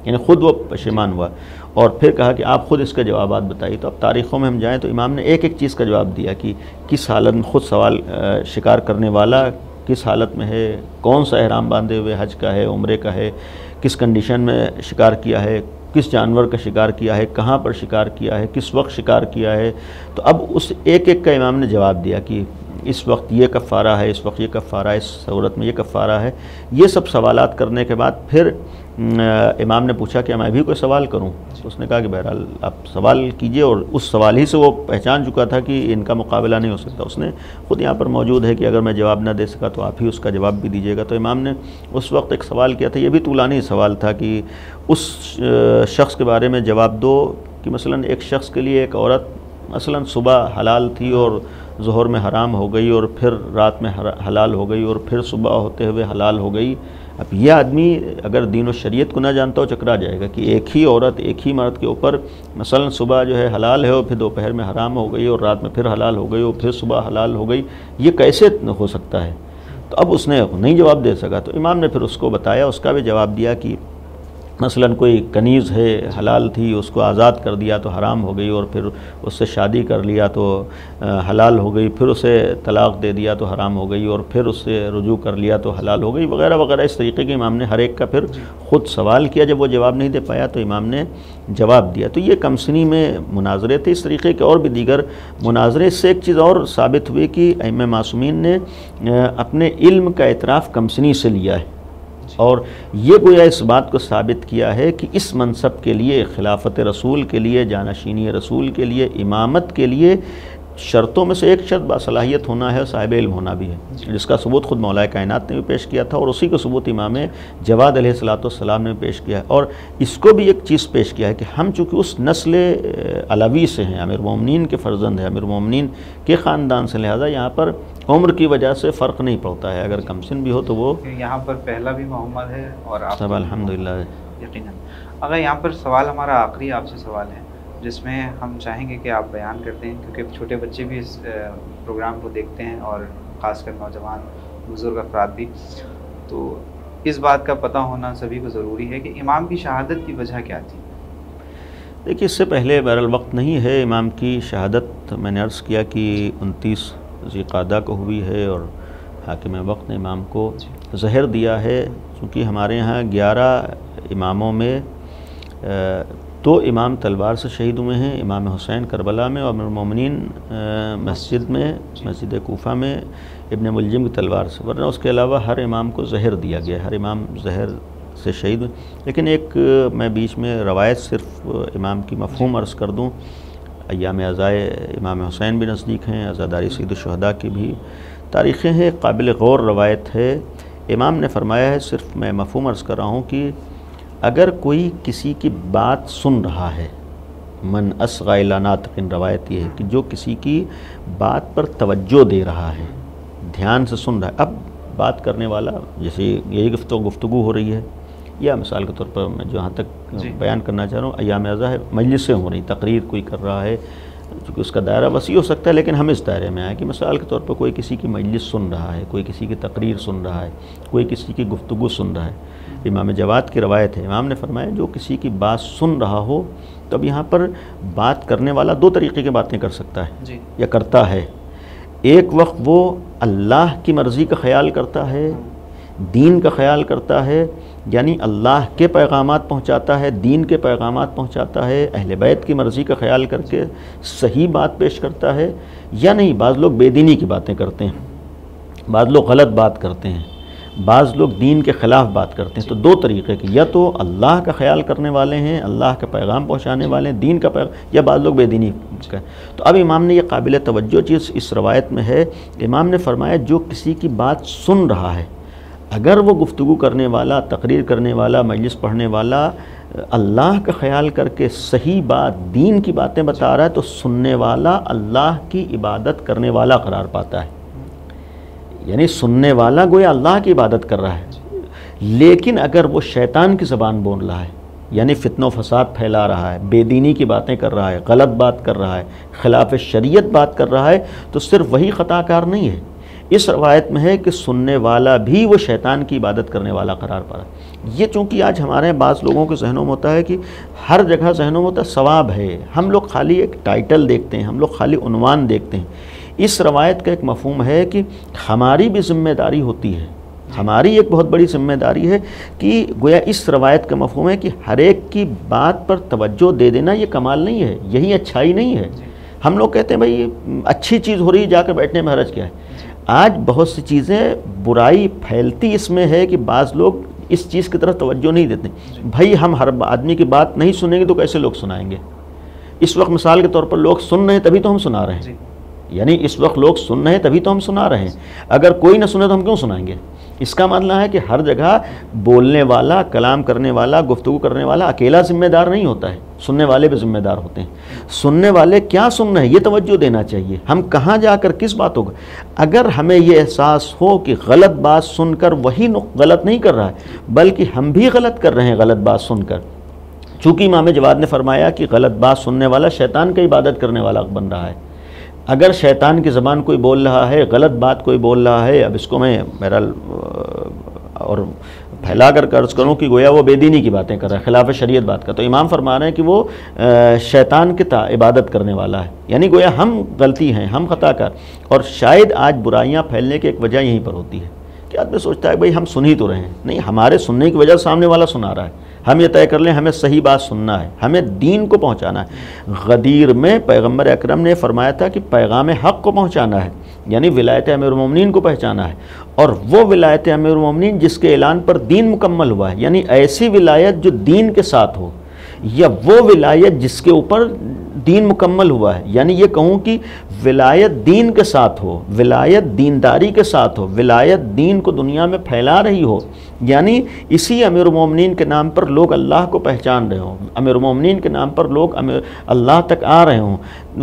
یعنی خود وہ پشیمان ہوا، اور پھر کہا کہ آپ خود اس کے جوابات بتائیے۔ تو اب تاریخوں میں ہم جائیں تو امام نے ایک ایک چیز کا جواب دیا کہ کس حالت میں خود سوال شکار کرنے والا کس حالت میں ہے، کون سا احرام باندھے ہوئے حج کا ہے، عمرے کا ہے، کس کنڈیشن میں شکار کیا ہے، کس جانور کا شکار کیا ہے، کہاں پر شکار کیا ہے، کس وقت شکار کیا ہے۔ تو اب اس ایک ایک کا امام نے جواب دیا کہ اس وقت یہ کفارہ ہے، اس وقت یہ کفارہ ہے، اس صورت میں یہ کفارہ ہے۔ یہ سب سوالات کرنے کے بعد پھر امام نے پوچھا کہ میں بھی کوئی سوال کروں؟ اس نے کہا کہ بہرحال آپ سوال کیجئے، اور اس سوال ہی سے وہ پہچان چکا تھا کہ ان کا مقابلہ نہیں ہو سکتا۔ اس نے خود یہاں پر موجود ہے کہ اگر میں جواب نہ دے سکا تو آپ ہی اس کا جواب بھی دیجیے گا۔ تو امام نے اس وقت ایک سوال کیا تھا، یہ بھی طولانی سوال تھا کہ اس شخص کے بارے میں جواب دو کہ مثلا ایک شخص کے لیے ایک عورت مثلا صبح حلال تھی اور ظہر میں حرام ہو گئی، اور پھر رات میں حلال ہو گئی، اور پھر صبح ہوتے ہوئے حلال ہو گئی۔ اب یہ آدمی اگر دین و شریعت کو نہ جانتا ہو چکرا جائے گا کہ ایک ہی عورت ایک ہی مرد کے اوپر مثلا صبح جو ہے حلال ہے اور پھر دوپہر میں حرام ہو گئی، اور رات میں پھر حلال ہو گئی، اور پھر صبح حلال ہو گئی، یہ کیسے ہو سکتا ہے؟ تو اب اس نے نہیں جواب دے سکا، تو امام نے پھر اس کو بتایا، اس کا بھی جواب دیا کہ مثلا کوئی کنیز ہے حلال تھی، اس کو آزاد کر دیا تو حرام ہو گئی، اور پھر اس سے شادی کر لیا تو حلال ہو گئی، پھر اسے طلاق دے دیا تو حرام ہو گئی، اور پھر اس سے رجوع کر لیا تو حلال ہو گئی، وغیرہ وغیرہ۔ اس طریقے کے امام نے ہر ایک کا پھر خود سوال کیا، جب وہ جواب نہیں دے پایا تو امام نے جواب دیا۔ تو یہ کمسنی میں مناظرے تھے، اس طریقے کے اور بھی دیگر مناظرے۔ اس سے ایک چیز اور ثابت ہوئی کہ ائمہ معصومین نے اپنے علم کا اعتراف کمسنی سے لیا ہے، اور یہ گویا اس بات کو ثابت کیا ہے کہ اس منصب کے لیے، خلافت رسول کے لیے، جانشینی رسول کے لیے، امامت کے لیے شرطوں میں سے ایک شرط باصلاحیت ہونا ہے، صاحب علم ہونا بھی ہے، جس کا ثبوت خود مولا کائنات نے بھی پیش کیا تھا، اور اسی کو ثبوت امام جواد علیہ السلام نے پیش کیا ہے۔ اور اس کو بھی ایک چیز پیش کیا ہے کہ ہم چونکہ اس نسل علوی سے ہیں، امیر المومنین کے فرزند ہیں، امیر المومنین کے خاندان سے، لہذا یہاں پر عمر کی وجہ سے فرق نہیں پڑتا ہے، اگر کم سن بھی ہو تو وہ یہاں پر پہلا بھی محمد ہے اور آپ سب الحمدللہ یقیناً۔ اگر یہاں پر سوال ہمارا آخری آپ سے سوال ہے، جس میں ہم چاہیں گے کہ آپ بیان کرتے ہیں، کیونکہ چھوٹے بچے بھی اس پروگرام کو دیکھتے ہیں، اور خاص کر نوجوان بزرگ افراد بھی، تو اس بات کا پتہ ہونا سبھی کو ضروری ہے کہ امام کی شہادت کی وجہ کیا تھی؟ دیکھیے، اس سے پہلے بہرحال وقت نہیں ہے، امام کی شہادت میں نے عرض کیا کہ 29 ذی قعدہ کو ہوئی ہے، اور حاکم وقت نے امام کو زہر دیا ہے۔ چونکہ ہمارے ہاں 11 اماموں میں 2 امام تلوار سے شہید ہوئے ہیں، امام حسین کربلا میں، اور امیر المومنین مسجد میں، مسجد کوفہ میں ابن ملجم کی تلوار سے، ورنہ اس کے علاوہ ہر امام کو زہر دیا گیا ہے، ہر امام زہر سے شہید ہوئے۔ لیکن ایک میں بیچ میں روایت صرف امام کی مفہوم عرض کر دوں، ایام عزائے امام حسین بھی نزدیک ہیں، عزاداری سید الشہداء کی بھی تاریخیں ہیں، قابل غور روایت ہے۔ امام نے فرمایا ہے، صرف میں مفہوم عرض کر رہا ہوں کہ اگر کوئی کسی کی بات سن رہا ہے، من اصغى الى ناطق، روایت یہ ہے کہ جو کسی کی بات پر توجہ دے رہا ہے، دھیان سے سن رہا ہے۔ اب بات کرنے والا، جیسے یہی گفتگو ہو رہی ہے، یا مثال کے طور پر میں جہاں تک بیان کرنا چاہ رہا ہوں، ایام عزا ہے، مجلسیں ہو رہی، تقریر کوئی کر رہا ہے، چونکہ اس کا دائرہ وسیع ہو سکتا ہے، لیکن ہم اس دائرے میں آئیں کہ مثال کے طور پر کوئی کسی کی مجلس سن رہا ہے، کوئی کسی کی تقریر سن رہا ہے، کوئی کسی کی گفتگو سن رہا ہے۔ امام جواد کی روایت ہے، امام نے فرمایا جو کسی کی بات سن رہا ہو، تو اب یہاں پر بات کرنے والا 2 طریقے کی باتیں کر سکتا ہے یا کرتا ہے۔ ایک وقت وہ اللہ کی مرضی کا خیال کرتا ہے، دین کا خیال کرتا ہے، یعنی اللہ کے پیغامات پہنچاتا ہے، دین کے پیغامات پہنچاتا ہے، اہل بیت کی مرضی کا خیال کر کے صحیح بات پیش کرتا ہے، یا نہیں بعض لوگ بے دینی کی باتیں کرتے ہیں، بعض لوگ غلط بات کرتے ہیں، بعض لوگ دین کے خلاف بات کرتے ہیں۔ تو 2 طریقے کی، یا تو اللہ کا خیال کرنے والے ہیں، اللہ کا پیغام پہنچانے والے ہیں، دین کا پیغام، یا بعض لوگ بے دینی کا۔ تو اب امام نے یہ قابل توجہ چیز اس روایت میں ہے، امام نے فرمایا جو کسی کی بات سن رہا ہے، اگر وہ گفتگو کرنے والا، تقریر کرنے والا، مجلس پڑھنے والا اللہ کا خیال کر کے صحیح بات، دین کی باتیں بتا رہا ہے، تو سننے والا اللہ کی عبادت کرنے والا قرار پاتا ہے، یعنی سننے والا گویا اللہ کی عبادت کر رہا ہے۔ لیکن اگر وہ شیطان کی زبان بول رہا ہے، یعنی فتنہ و فساد پھیلا رہا ہے، بے دینی کی باتیں کر رہا ہے، غلط بات کر رہا ہے، خلاف شریعت بات کر رہا ہے، تو صرف وہی خطا کار نہیں ہے، اس روایت میں ہے کہ سننے والا بھی وہ شیطان کی عبادت کرنے والا قرار پا. یہ چونکہ آج ہمارے بعض لوگوں کے ذہنوں میں ہوتا ہے کہ ہر جگہ ذہنوں میں ہوتا ہے ثواب ہے، ہم لوگ خالی ایک ٹائٹل دیکھتے ہیں، ہم لوگ خالی عنوان دیکھتے ہیں. اس روایت کا ایک مفہوم ہے کہ ہماری بھی ذمہ داری ہوتی ہے، ہماری ایک بہت بڑی ذمہ داری ہے کہ گویا اس روایت کا مفہوم ہے کہ ہر ایک کی بات پر توجہ دے دینا یہ کمال نہیں ہے، یہی اچھائی نہیں ہے. ہم لوگ کہتے ہیں بھائی اچھی چیز ہو رہی ہے، جا کر بیٹھنے میں حرج کیا ہے. آج بہت سی چیزیں برائی پھیلتی اس میں ہے کہ بعض لوگ اس چیز کی طرف توجہ نہیں دیتے. بھائی ہم ہر آدمی کی بات نہیں سنیں گے تو کیسے لوگ سنائیں گے؟ اس وقت مثال کے طور پر لوگ سن رہے ہیں تبھی تو ہم سنا رہے ہیں، یعنی اس وقت لوگ سن رہے ہیں تبھی تو ہم سنا رہے ہیں. اگر کوئی نہ سنے تو ہم کیوں سنائیں گے؟ اس کا مطلب ہے کہ ہر جگہ بولنے والا، کلام کرنے والا، گفتگو کرنے والا اکیلا ذمہ دار نہیں ہوتا ہے، سننے والے بھی ذمہ دار ہوتے ہیں. سننے والے کیا سن رہے ہیں یہ توجہ دینا چاہیے، ہم کہاں جا کر کس بات ہوگا. اگر ہمیں یہ احساس ہو کہ غلط بات سن کر وہی غلط نہیں کر رہا ہے بلکہ ہم بھی غلط کر رہے ہیں غلط بات سن کر، چونکہ امام جواد نے فرمایا کہ غلط بات سننے والا شیطان کی عبادت کرنے والا بن رہا ہے. اگر شیطان کی زبان کوئی بول رہا ہے، غلط بات کوئی بول رہا ہے، اب اس کو میں بہرحال اور پھیلا کر عرض کروں کہ گویا وہ بے دینی کی باتیں کر رہا ہے، خلاف شریعت بات کا، تو امام فرما رہے ہیں کہ وہ شیطان کی عبادت کرنے والا ہے. یعنی گویا ہم غلطی ہیں، ہم خطا کار. اور شاید آج برائیاں پھیلنے کی ایک وجہ یہیں پر ہوتی ہے کہ آدمی سوچتا ہے بھائی ہم سن ہی تو رہے ہیں. نہیں، ہمارے سننے کی وجہ سامنے والا سنا رہا ہے. ہم یہ طے کر لیں ہمیں صحیح بات سننا ہے، ہمیں دین کو پہنچانا ہے. غدیر میں پیغمبر اکرم نے فرمایا تھا کہ پیغام حق کو پہنچانا ہے، یعنی ولایت امیر المومنین کو پہچانا ہے. اور وہ ولایت امیر المومنین جس کے اعلان پر دین مکمل ہوا ہے، یعنی ایسی ولایت جو دین کے ساتھ ہو، یا وہ ولایت جس کے اوپر دین مکمل ہوا ہے. یعنی یہ کہوں کہ ولایت دین کے ساتھ ہو، ولایت دینداری کے ساتھ ہو، ولایت دین کو دنیا میں پھیلا رہی ہو. یعنی اسی امیر المومنین کے نام پر لوگ اللہ کو پہچان رہے ہوں، امیر المومنین کے نام پر لوگ اللہ تک آ رہے ہوں،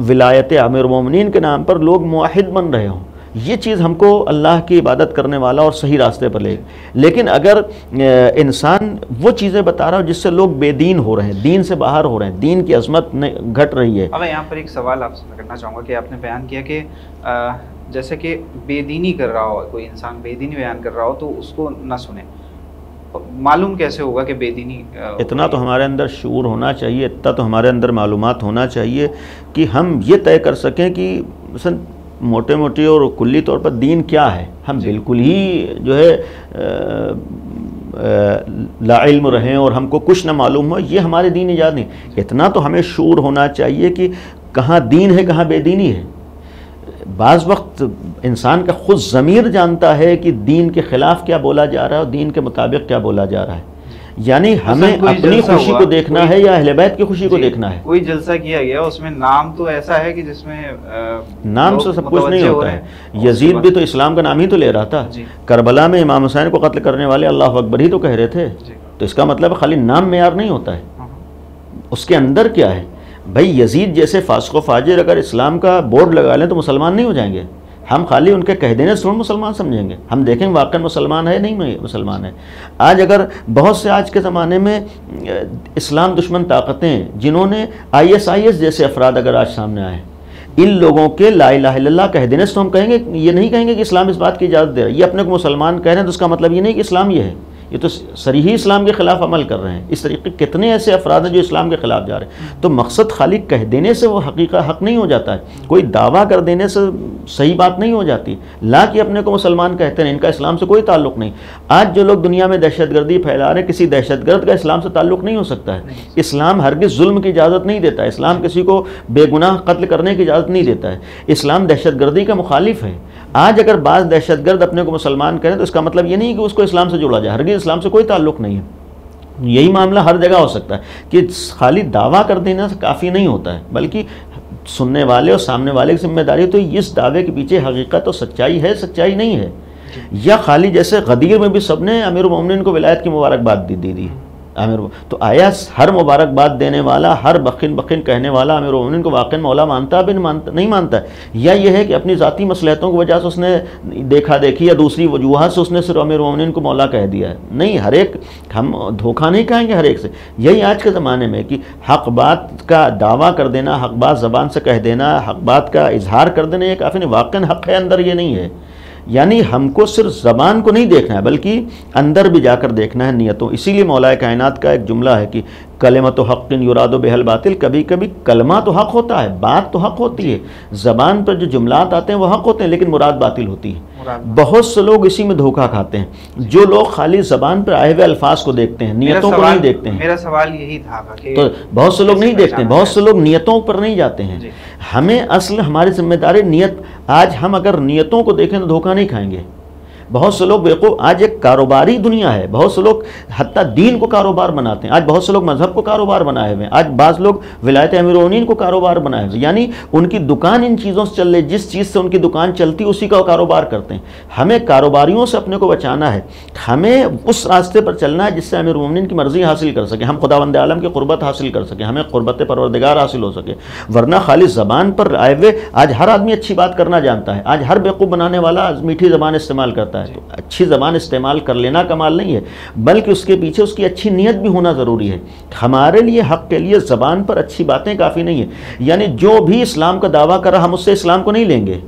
ولایت امیر المومنین کے نام پر لوگ موحد بن رہے ہوں. یہ چیز ہم کو اللہ کی عبادت کرنے والا اور صحیح راستے پر لے. لیکن اگر انسان وہ چیزیں بتا رہا ہو جس سے لوگ بے دین ہو رہے ہیں، دین سے باہر ہو رہے ہیں، دین کی عظمت گھٹ رہی ہے. اب یہاں پر ایک سوال آپ سے کرنا چاہوں گا کہ آپ نے بیان کیا کہ جیسے کہ بے دینی کر رہا ہو، کوئی انسان بے دینی بیان کر رہا ہو تو اس کو نہ سنیں. معلوم کیسے ہوگا کہ بے دینی؟ اتنا تو ہمارے اندر شعور ہونا چاہیے، اتنا تو ہمارے اندر معلومات ہونا چاہیے کہ ہم یہ طے کر سکیں کہ مثلا موٹے موٹے اور کلی طور پر دین کیا ہے. ہم بالکل ہی جو ہے لا علم رہیں اور ہم کو کچھ نہ معلوم ہو، یہ ہمارے دین ایجاد نہیں. اتنا تو ہمیں شعور ہونا چاہیے کہ کہاں دین ہے کہاں بے دینی ہے. بعض وقت انسان کا خود ضمیر جانتا ہے کہ دین کے خلاف کیا بولا جا رہا ہے اور دین کے مطابق کیا بولا جا رہا ہے. یعنی ہمیں اپنی خوشی کو دیکھنا ہے یا اہل بیت کی خوشی کو دیکھنا ہے. کوئی جلسہ کیا گیا اس میں نام تو ایسا ہے کہ جس میں نام سے سب کچھ نہیں ہوتا ہے. یزید بھی تو اسلام کا نام ہی تو لے رہا تھا. کربلا میں امام حسین کو قتل کرنے والے اللہ اکبر ہی تو کہہ رہے تھے. تو اس کا مطلب خالی نام معیار نہیں ہوتا ہے، اس کے اندر کیا ہے. بھائی یزید جیسے فاسق و فاجر اگر اسلام کا بورڈ لگا لیں تو مسلمان نہیں ہو جائیں گے. ہم خالی ان کے کہہ دینے سے مسلمان سمجھیں گے. ہم دیکھیں واقعا مسلمان ہے نہیں مسلمان ہے. آج اگر بہت سے آج کے زمانے میں اسلام دشمن طاقتیں جنہوں نے IS جیسے افراد اگر آج سامنے آئے، ان لوگوں کے لا الہ الا اللہ کہہ دینے سے تو ہم کہیں گے، یہ نہیں کہیں گے کہ اسلام اس بات کی اجازت دے رہا ہے. یہ اپنے کو مسلمان کہہ رہے ہیں تو اس کا مطلب یہ نہیں کہ اسلام یہ ہے، یہ تو صریحی اسلام کے خلاف عمل کر رہے ہیں. اس طریقے کتنے ایسے افراد ہیں جو اسلام کے خلاف جا رہے ہیں. تو مقصد خالی کہہ دینے سے وہ حق نہیں ہو جاتا ہے، کوئی دعویٰ کر دینے سے صحیح بات نہیں ہو جاتی. لا کہ اپنے کو مسلمان کہتے ہیں، ان کا اسلام سے کوئی تعلق نہیں. آج جو لوگ دنیا میں دہشت گردی پھیلا رہے ہیں، کسی دہشت گرد کا اسلام سے تعلق نہیں ہو سکتا ہے. اسلام ہرگز ظلم کی اجازت نہیں دیتا ہے. اسلام کسی کو بے گناہ قتل کرنے کی اجازت نہیں دیتا ہے. اسلام دہشت گردی کا مخالف ہے. آج اگر بعض دہشت گرد اپنے کو مسلمان کریں تو اس کا مطلب یہ نہیں کہ اس کو اسلام سے جوڑا جائے. ہرگز اسلام سے کوئی تعلق نہیں ہے. یہی معاملہ ہر جگہ ہو سکتا ہے کہ خالی دعویٰ کر دینا سے کافی نہیں ہوتا ہے، بلکہ سننے والے اور سامنے والے کی ذمہ داری. تو اس دعوے کے پیچھے حقیقت اور سچائی ہے، سچائی نہیں ہے. یا خالی جیسے غدیر میں بھی سب نے امیر المومنین کو ولایت کی مبارکباد دی تو آیا ہر مبارکباد دینے والا، ہر بخن کہنے والا امیر المومنین کو واقعی مولا مانتا بھی نہیں مانتا ہے؟ یا یہ ہے کہ اپنی ذاتی مصلحتوں کی وجہ سے اس نے دیکھا دیکھی یا دوسری وجوہات سے اس نے صرف امیر المومنین کو مولا کہہ دیا ہے؟ نہیں، ہر ایک ہم دھوکہ نہیں کہیں گے ہر ایک سے. یہی آج کے زمانے میں کہ حق بات کا دعویٰ کر دینا، حق بات زبان سے کہہ دینا، حق بات کا اظہار کر دینا یہ کافی نہیں. واقعاً حق ہے اندر، یہ نہیں ہے. یعنی ہم کو صرف زبان کو نہیں دیکھنا ہے بلکہ اندر بھی جا کر دیکھنا ہے نیتوں. اسی لیے مولا کائنات کا ایک جملہ ہے کہ کلمۃ حق یراد بہا الباطل، کبھی کبھی کلمہ تو حق ہوتا ہے، بات تو حق ہوتی ہے، زبان پر جو جملات آتے ہیں وہ حق ہوتے ہیں لیکن مراد باطل ہوتی ہے. بہت سے لوگ اسی میں دھوکہ کھاتے ہیں، جو لوگ خالی زبان پر آئے ہوئے الفاظ کو دیکھتے ہیں، نیتوں کو نہیں دیکھتے ہیں. میرا سوال یہی تھا کہ تو بہت سے لوگ نہیں دیکھتے ہیں، بہت سے لوگ نیتوں پر نہیں جاتے ہیں. ہمیں اصل ہماری ذمہ داری نیت. آج ہم اگر نیتوں کو دیکھیں تو دھوکہ نہیں کھائیں گے. بہت سے لوگ بیوقوف، آج ایک کاروباری دنیا ہے، بہت سے لوگ حتیٰ دین کو کاروبار بناتے ہیں. آج بہت سے لوگ مذہب کو کاروبار بنائے ہوئے ہیں، آج بعض لوگ ولایت امیر المومنین کو کاروبار بنائے ہوئے، یعنی ان کی دکان ان چیزوں سے چل رہی، جس چیز سے ان کی دکان چلتی اسی کا کاروبار کرتے ہیں. ہمیں کاروباریوں سے اپنے کو بچانا ہے، ہمیں اس راستے پر چلنا ہے جس سے امیر المومنین کی مرضی حاصل کر سکیں، ہم خداوند عالم کی قربت حاصل کر سکیں، ہمیں قربت پروردگار حاصل ہو سکے. ورنہ خالی زبان پر آئے ہوئے آج ہر آدمی اچھی بات کرنا جانتا ہے، آج ہر بیوقوف بنانے والا میٹھی زبان استعمال کرتا ہے. تو اچھی زبان استعمال کر لینا کمال نہیں ہے بلکہ اس کے پیچھے اس کی اچھی نیت بھی ہونا ضروری ہے. ہمارے لیے حق کے لیے زبان پر اچھی باتیں کافی نہیں ہیں. یعنی جو بھی اسلام کا دعویٰ کر رہا ہم اس سے اسلام کو نہیں لیں گے.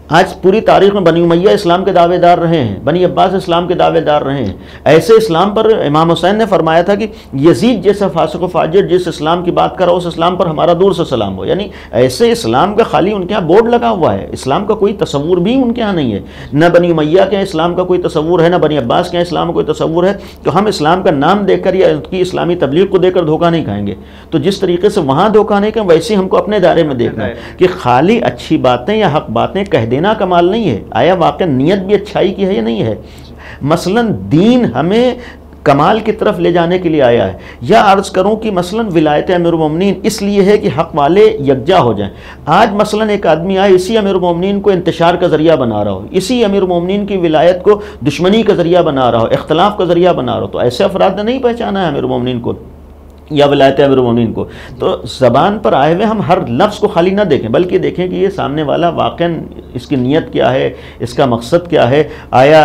آج پوری تاریخ میں بنی امیہ اسلام کے دعوے دار رہے ہیں، بنی عباس اسلام کے دعوے دار رہے ہیں. ایسے اسلام پر امام حسین نے فرمایا تھا کہ یزید جیسا فاسق و فاجر جس اسلام کی بات کرا اس اسلام پر ہمارا دور سے سلام ہو. یعنی ایسے اسلام کا خالی ان کے ہاں بورڈ لگا ہوا ہے، اسلام کا کوئی تصور بھی ان کے ہاں نہیں ہے. نہ بنی امیہ کے اسلام کا کوئی تصور ہے، نہ بنی عباس کے اسلام کا کوئی تصور ہے. تو ہم اسلام کا نام دیکھ کر یا ان کی اسلامی تبلیغ کو دیکھ کر دھوکہ نہیں کھائیں گے. تو جس طریقے سے وہاں دھوکہ نہیں کھائیں ویسے ہم کو اپنے دائرے میں دیکھنا ہے کہ خالی اچھی باتیں یا حق باتیں کہہ دینا کمال نہیں ہے. آیا واقع نیت بھی اچھائی کی ہے یا نہیں ہے؟ مثلا دین ہمیں کمال کی طرف لے جانے کے لیے آیا ہے. یا عرض کروں کہ مثلا ولایت امیر المومنین اس لیے ہے کہ حق والے یکجا ہو جائیں. آج مثلا ایک آدمی آئے اسی امیر المومنین کو انتشار کا ذریعہ بنا رہا ہو، اسی امیر المومنین کی ولایت کو دشمنی کا ذریعہ بنا رہا ہو، اختلاف کا ذریعہ بنا رہا ہو، تو ایسے افراد نے نہیں پہچانا ہے امیر المومنین کو یا ولایت امیر المومنین کو. تو زبان پر آئے ہوئے ہم ہر لفظ کو خالی نہ دیکھیں بلکہ دیکھیں کہ یہ سامنے والا واقعاً اس کی نیت کیا ہے، اس کا مقصد کیا ہے. آیا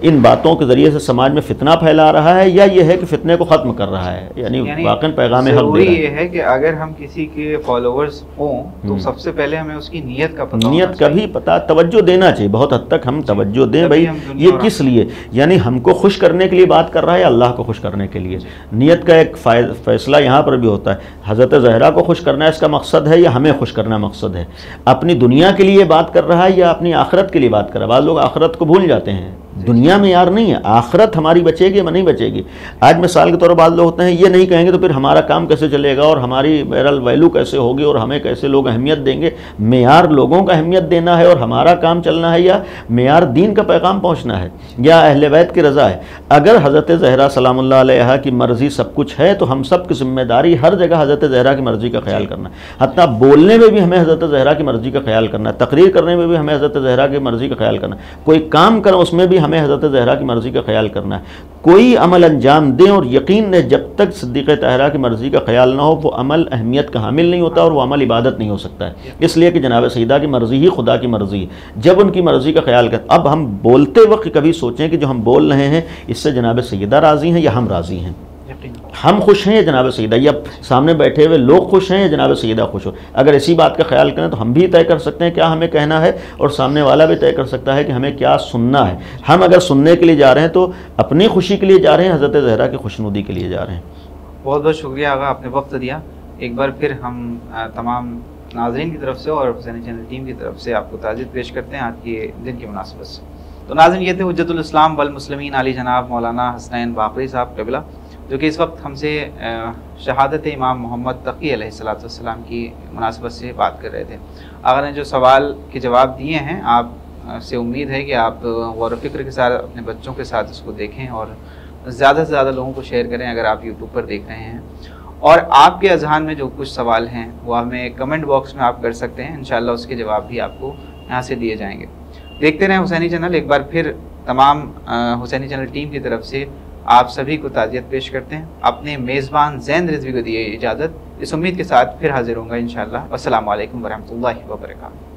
ان باتوں کے ذریعے سے سماج میں فتنہ پھیلا رہا ہے یا یہ ہے کہ فتنے کو ختم کر رہا ہے، یعنی واقعاً پیغام حق دے رہا ہے. ضروری یہ ہے کہ اگر ہم کسی کے فالوورز ہوں تو سب سے پہلے ہمیں اس کی نیت کا پتہ، نیت کا بھی پتہ، توجہ دینا چاہیے. بہت حد تک ہم توجہ دیں بھائی یہ کس لیے، یعنی ہم کو خوش کرنے کے لیے بات کر رہا ہے یا اللہ کو خوش کرنے کے لیے. نیت کا ایک فیصلہ یہاں پر بھی ہوتا ہے. حضرت زہرا کو خوش کرنا اس کا مقصد ہے یا ہمیں خوش کرنا مقصد ہے؟ اپنی دنیا کے لیے بات کر رہا ہے یا اپنی آخرت کے لیے بات کر رہا ہے؟ بعض لوگ آخرت کو بھول جاتے ہیں. دنیا میں یار نہیں ہے، آخرت ہماری بچے گی یا نہیں بچے گی. آج مثال کے طور پر بعض لوگ ہوتے ہیں یہ نہیں کہیں گے تو پھر ہمارا کام کیسے چلے گا اور ہماری بہرحال ویلو کیسے ہوگی اور ہمیں کیسے لوگ اہمیت دیں گے. معیار لوگوں کا اہمیت دینا ہے اور ہمارا کام چلنا ہے یا معیار دین کا پیغام پہنچنا ہے یا اہل بیت کی رضا ہے. اگر حضرت زہرا سلام اللہ علیہا کی مرضی سب کچھ ہے تو ہم سب کی ذمہ داری ہر جگہ حضرت زہرا کی مرضی کا خیال کرنا ہے. حتیٰ بولنے میں بھی ہمیں حضرت زہرا کی مرضی کا خیال کرنا ہے، تقریر کرنے میں بھی ہمیں حضرت زہرا کی مرضی کا خیال کرنا ہے، کوئی کام کریں اس میں بھی ہمیں حضرت زہرا کی مرضی کا خیال کرنا ہے. کوئی عمل انجام دیں اور یقین ہے جب تک صدیقہ طاہرہ کی مرضی کا خیال نہ ہو وہ عمل اہمیت کا حامل نہیں ہوتا اور وہ عمل عبادت نہیں ہو سکتا ہے. اس لیے کہ جناب سیدہ کی مرضی ہی خدا کی مرضی ہے. جب ان کی مرضی کا خیال کریں، اب ہم بولتے وقت کبھی سوچیں کہ جو ہم بول رہے ہیں اس سے جناب سیدہ راضی ہیں یا ہم راضی ہیں، ہم خوش ہیں یا جناب سیدہ، یا سامنے بیٹھے ہوئے لوگ خوش ہیں یا جناب سیدہ خوش ہو. اگر اسی بات کا خیال کریں تو ہم بھی طے کر سکتے ہیں کیا ہمیں کہنا ہے اور سامنے والا بھی طے کر سکتا ہے کہ ہمیں کیا سننا ہے. ہم اگر سننے کے لیے جا رہے ہیں تو اپنی خوشی کے لیے جا رہے ہیں، حضرت زہرا کی خوشنودی کے لیے جا رہے ہیں. بہت بہت شکریہ آقا، آپ نے وقت دیا. ایک بار پھر ہم تمام ناظرین کی طرف سے اور حسینی چینل ٹیم کی طرف سے آپ کو تعزیت پیش کرتے ہیں آج کے دن کی مناسبت سے. تو ناظرین یہ تھے حجت الاسلام والمسلمین علی جناب مولانا حسنین باقری صاحب قبلہ، جو کہ اس وقت ہم سے شہادت امام محمد تقی علیہ السلام کی مناسبت سے بات کر رہے تھے. آقا نے جو سوال کے جواب دیے ہیں آپ سے امید ہے کہ آپ غور و فکر کے ساتھ اپنے بچوں کے ساتھ اس کو دیکھیں اور زیادہ سے زیادہ لوگوں کو شیئر کریں اگر آپ یوٹیوب پر دیکھ رہے ہیں. اور آپ کے اذہان میں جو کچھ سوال ہیں وہ ہمیں کمنٹ باکس میں آپ کر سکتے ہیں، انشاءاللہ اس کے جواب بھی آپ کو یہاں سے دیے جائیں گے. دیکھتے رہیں حسینی چینل. ایک بار پھر تمام حسینی چینل ٹیم کی طرف سے آپ سبھی کو تعزیت پیش کرتے ہیں. اپنے میزبان زین رضوی کو دیے اجازت، اس امید کے ساتھ پھر حاضر ہوں گا انشاءاللہ. السلام علیکم ورحمۃ اللہ وبرکاتہ.